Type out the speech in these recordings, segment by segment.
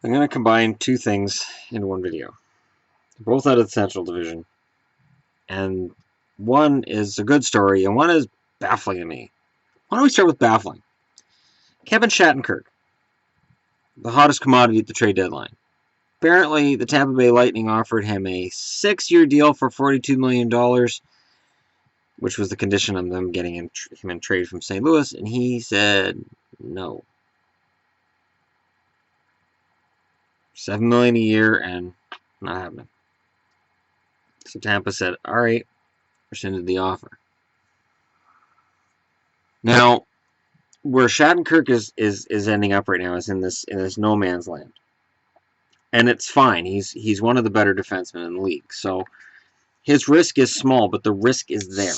I'm going to combine two things in one video. They're both out of the Central Division. And one is a good story, and one is baffling to me. Why don't we start with baffling? Kevin Shattenkirk, the hottest commodity at the trade deadline. Apparently, the Tampa Bay Lightning offered him a 6-year deal for $42 million, which was the condition of them getting him in trade from St. Louis, and he said no. $7 million a year and not happening. So Tampa said, all right, rescinded the offer. Now, where Shattenkirk is ending up right now is in this no man's land. And it's fine. He's one of the better defensemen in the league. So his risk is small, but the risk is there.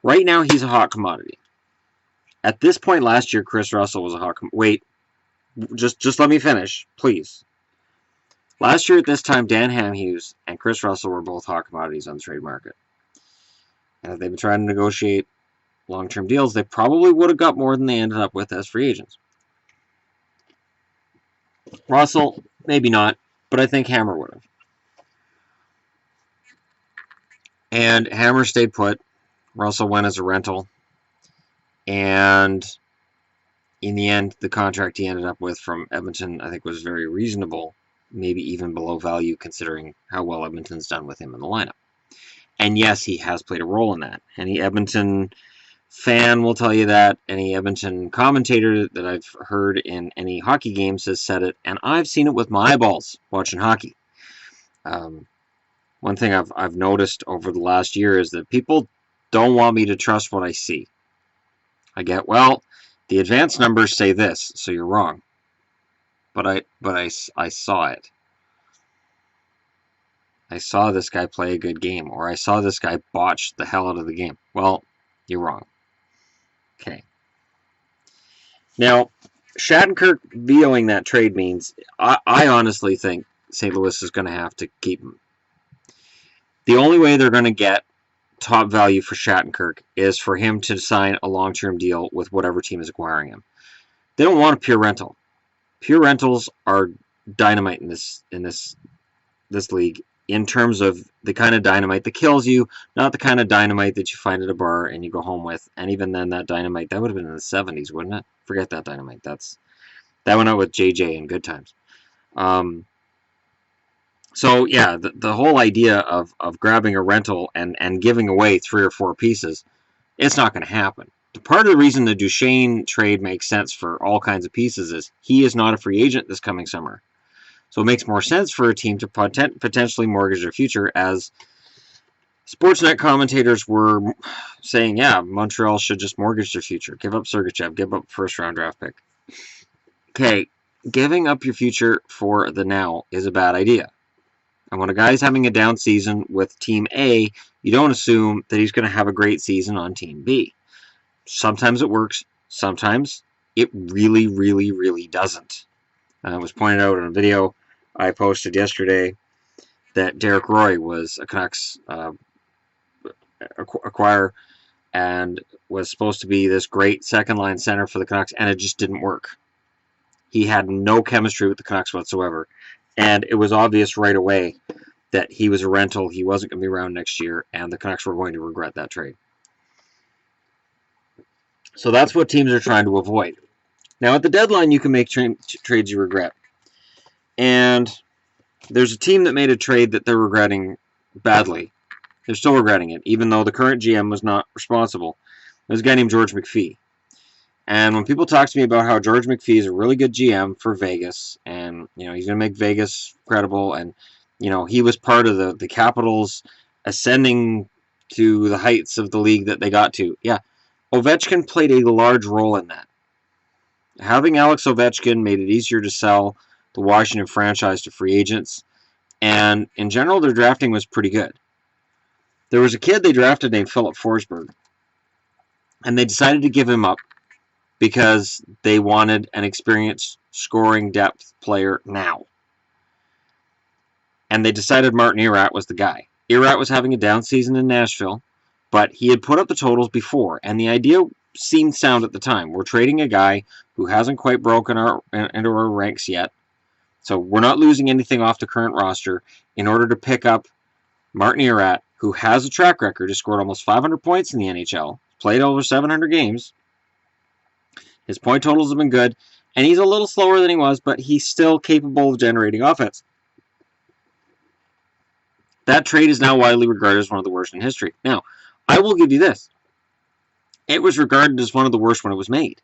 Right now, he's a hot commodity. At this point last year, Chris Russell was a hot commodity. Wait, just let me finish, please. Last year at this time, Dan Hamhuis and Chris Russell were both hot commodities on the trade market. And if they've been trying to negotiate long-term deals, they probably would have got more than they ended up with as free agents. Russell, maybe not, but I think Hammer would have. And Hammer stayed put. Russell went as a rental. And in the end, the contract he ended up with from Edmonton, I think, was very reasonable, maybe even below value considering how well Edmonton's done with him in the lineup. And yes, he has played a role in that. Any Edmonton fan will tell you that. Any Edmonton commentator that I've heard in any hockey games has said it, and I've seen it with my eyeballs watching hockey. One thing I've noticed over the last year is that people don't want me to trust what I see. I get, well, the advanced numbers say this, so you're wrong. But I saw it. I saw this guy play a good game, or I saw this guy botch the hell out of the game. Well, you're wrong. Okay. Now, Shattenkirk vetoing that trade means I honestly think St. Louis is going to have to keep him. The only way they're going to get top value for Shattenkirk is for him to sign a long-term deal with whatever team is acquiring him. They don't want a pure rental. Pure rentals are dynamite in this league in terms of the kind of dynamite that kills you, not the kind of dynamite that you find at a bar and you go home with. And even then, that dynamite, that would have been in the 70s, wouldn't it? Forget that dynamite. That went out with JJ in good times. So yeah, the whole idea of grabbing a rental and giving away 3 or 4 pieces, it's not going to happen. Part of the reason the Duchesne trade makes sense for all kinds of pieces is he is not a free agent this coming summer. So it makes more sense for a team to potentially mortgage their future, as Sportsnet commentators were saying, yeah, Montreal should just mortgage their future. Give up Sergachev, give up first-round draft pick. Okay, giving up your future for the now is a bad idea. And when a guy's having a down season with Team A, you don't assume that he's going to have a great season on Team B. Sometimes it works. Sometimes it really, really, really doesn't. It was pointed out in a video I posted yesterday that Derek Roy was a Canucks acquire and was supposed to be this great second-line center for the Canucks, and it just didn't work. He had no chemistry with the Canucks whatsoever, and it was obvious right away that he was a rental, he wasn't going to be around next year, and the Canucks were going to regret that trade. So that's what teams are trying to avoid. Now, at the deadline, you can make trades you regret. And there's a team that made a trade that they're regretting badly. They're still regretting it, even though the current GM was not responsible. There's a guy named George McPhee. And when people talk to me about how George McPhee is a really good GM for Vegas, and he's going to make Vegas credible, and he was part of the Capitals ascending to the heights of the league that they got to. Yeah, Ovechkin played a large role in that. Having Alex Ovechkin made it easier to sell the Washington franchise to free agents, and in general, their drafting was pretty good. There was a kid they drafted named Philip Forsberg, and they decided to give him up because they wanted an experienced scoring depth player now. And they decided Martin Erat was the guy. Erat was having a down season in Nashville, but he had put up the totals before, and the idea seemed sound at the time. We're trading a guy who hasn't quite broken into our ranks yet. So we're not losing anything off the current roster in order to pick up Martin Erat, who has a track record. He scored almost 500 points in the NHL, played over 700 games. His point totals have been good, and he's a little slower than he was, but he's still capable of generating offense. That trade is now widely regarded as one of the worst in history. Now, I will give you this. It was regarded as one of the worst when it was made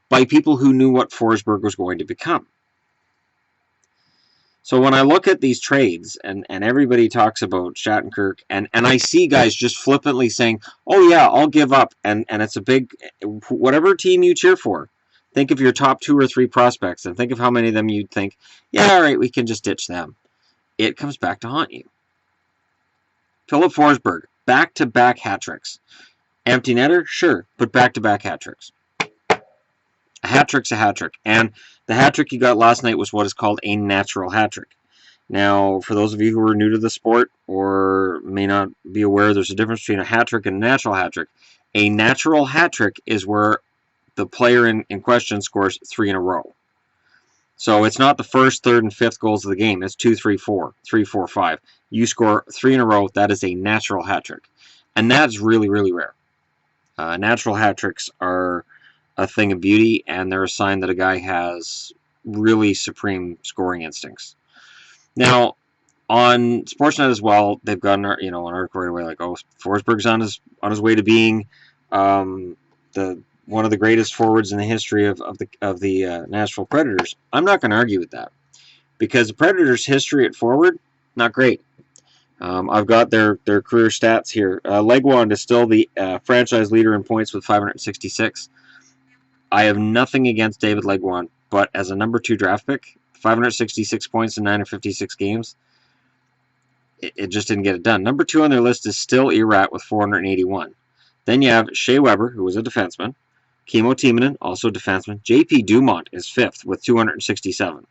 by people who knew what Forsberg was going to become. So when I look at these trades, and everybody talks about Shattenkirk, and I see guys just flippantly saying, oh yeah, I'll give up, and it's a big, whatever team you cheer for, think of your top 2 or 3 prospects, and think of how many of them you'd think, yeah, all right, we can just ditch them. It comes back to haunt you. Philip Forsberg, back-to-back hat tricks. Empty netter? Sure, but back-to-back hat tricks. A hat trick's a hat trick. And the hat trick you got last night was what is called a natural hat trick. Now, for those of you who are new to the sport or may not be aware, there's a difference between a hat trick and a natural hat trick. A natural hat trick is where the player in question scores 3 in a row. So it's not the first, third, and fifth goals of the game. It's 2, 3, 4, 3, 4, 5. You score 3 in a row. That is a natural hat trick. And that's really, really rare. Natural hat tricks are a thing of beauty, and they're a sign that a guy has really supreme scoring instincts. Now, on Sportsnet as well, they've got an article right away like, oh, Forsberg's on his way to being one of the greatest forwards in the history of the Nashville Predators. I'm not going to argue with that, because the Predators' history at forward, not great. I've got their career stats here. Legwand is still the franchise leader in points with 566. I have nothing against David Legwand, but as a number 2 draft pick, 566 points in 956 games, it just didn't get it done. Number 2 on their list is still Erat with 481. Then you have Shea Weber, who was a defenseman. Kimmo Timonen, also a defenseman. J.P. Dumont is 5th with 267.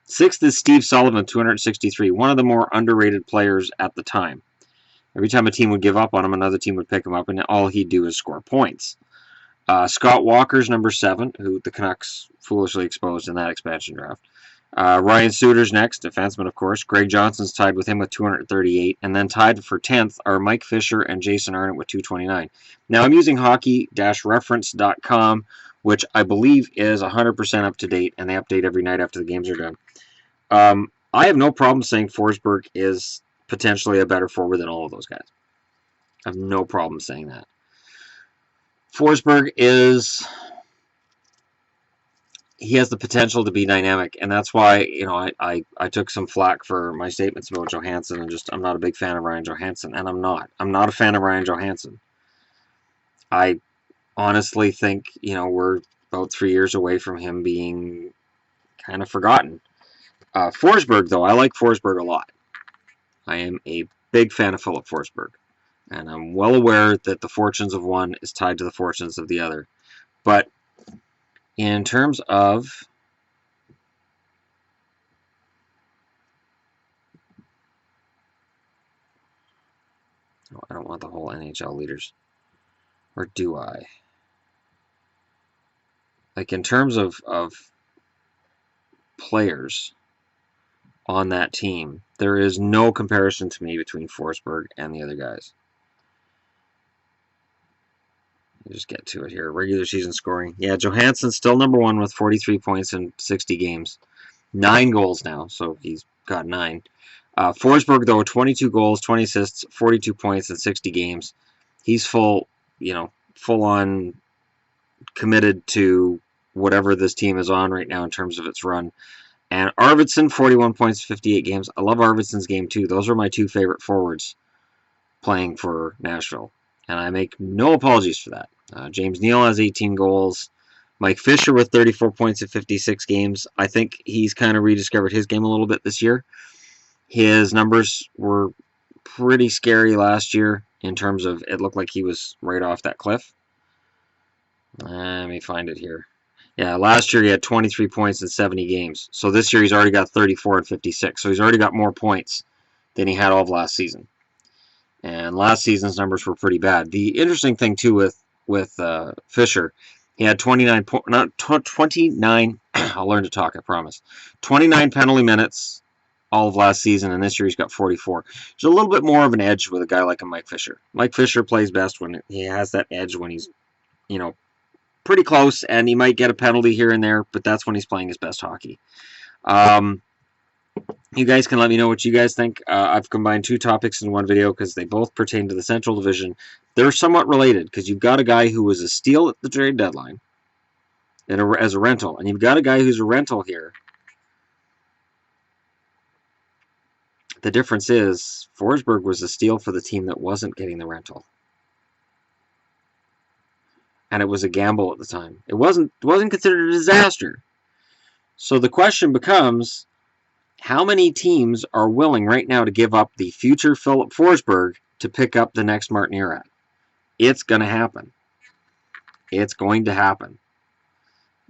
6th is Steve Sullivan, 263, one of the more underrated players at the time. Every time a team would give up on him, another team would pick him up, and all he'd do is score points. Scott Walker's number 7, who the Canucks foolishly exposed in that expansion draft. Ryan Suter's next, defenseman, of course. Greg Johnson's tied with him with 238. And then tied for 10th are Mike Fisher and Jason Arnott with 229. Now, I'm using hockey-reference.com, which I believe is 100% up to date, and they update every night after the games are done. I have no problem saying Forsberg is potentially a better forward than all of those guys. I have no problem saying that. Forsberg he has the potential to be dynamic, and that's why I took some flack for my statements about Johansson, and I'm not a big fan of Ryan Johansson, and I'm not a fan of Ryan Johansson. I honestly think we're about 3 years away from him being kind of forgotten. Forsberg, though, I like Forsberg a lot. I am a big fan of Philip Forsberg. And I'm well aware that the fortunes of one is tied to the fortunes of the other. But in terms of I don't want the whole NHL leaders. Or do I? Like, in terms of players on that team, there is no comparison to me between Forsberg and the other guys. Just get to it here. Regular season scoring. Yeah, Johansson's still number 1 with 43 points in 60 games. 9 goals now, so he's got 9. Forsberg, though, 22 goals, 20 assists, 42 points in 60 games. He's full on committed to whatever this team is on right now in terms of its run. And Arvidsson, 41 points, 58 games. I love Arvidsson's game, too. Those are my 2 favorite forwards playing for Nashville. And I make no apologies for that. James Neal has 18 goals. Mike Fisher with 34 points in 56 games. I think he's kind of rediscovered his game a little bit this year. His numbers were pretty scary last year in terms of it looked like he was right off that cliff. Let me find it here. Yeah, last year he had 23 points in 70 games. So this year he's already got 34 and 56. So he's already got more points than he had all of last season. And last season's numbers were pretty bad. The interesting thing, too, with Fisher, He had 29, not 29, I'll learn to talk, I promise. 29 penalty minutes all of last season, and this year he's got 44. There's a little bit more of an edge with a guy like a Mike Fisher. Mike Fisher plays best when he has that edge when he's, pretty close, and he might get a penalty here and there, but that's when he's playing his best hockey. You guys can let me know what you guys think. I've combined two topics in one video because they both pertain to the Central Division. They're somewhat related because you've got a guy who was a steal at the trade deadline as a rental, and you've got a guy who's a rental here. The difference is Forsberg was a steal for the team that wasn't getting the rental. And it was a gamble at the time. It wasn't considered a disaster. So the question becomes, how many teams are willing right now to give up the future Philip Forsberg to pick up the next Martin Erat? It's going to happen. It's going to happen.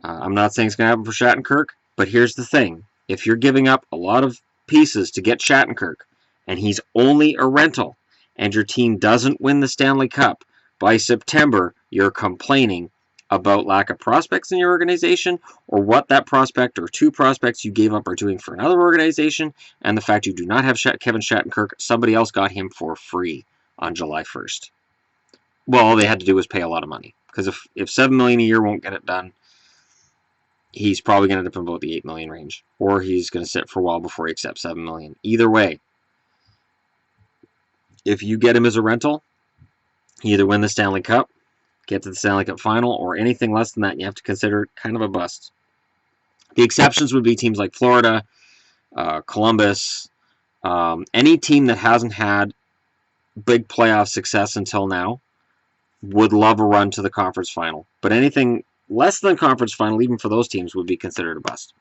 I'm not saying it's going to happen for Shattenkirk, but here's the thing. If you're giving up a lot of pieces to get Shattenkirk, and he's only a rental, and your team doesn't win the Stanley Cup, by September, you're complaining about lack of prospects in your organization, or what that prospect or two prospects you gave up are doing for another organization, and the fact you do not have Kevin Shattenkirk, somebody else got him for free on July 1st. Well, all they had to do was pay a lot of money, because if $7 million a year won't get it done, he's probably going to end up in about the $8 million range, or he's going to sit for a while before he accepts $7 million. Either way, if you get him as a rental, you either win the Stanley Cup, get to the Stanley Cup final, or anything less than that, you have to consider kind of a bust. The exceptions would be teams like Florida, Columbus, any team that hasn't had big playoff success until now would love a run to the conference final. But anything less than conference final, even for those teams, would be considered a bust.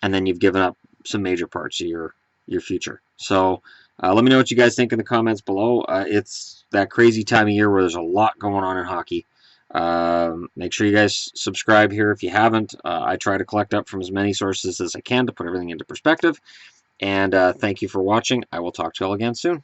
And then you've given up some major parts of your future. So let me know what you guys think in the comments below. It's that crazy time of year where there's a lot going on in hockey. Make sure you guys subscribe here if you haven't. I try to collect up from as many sources as I can to put everything into perspective. And thank you for watching. I will talk to you all again soon.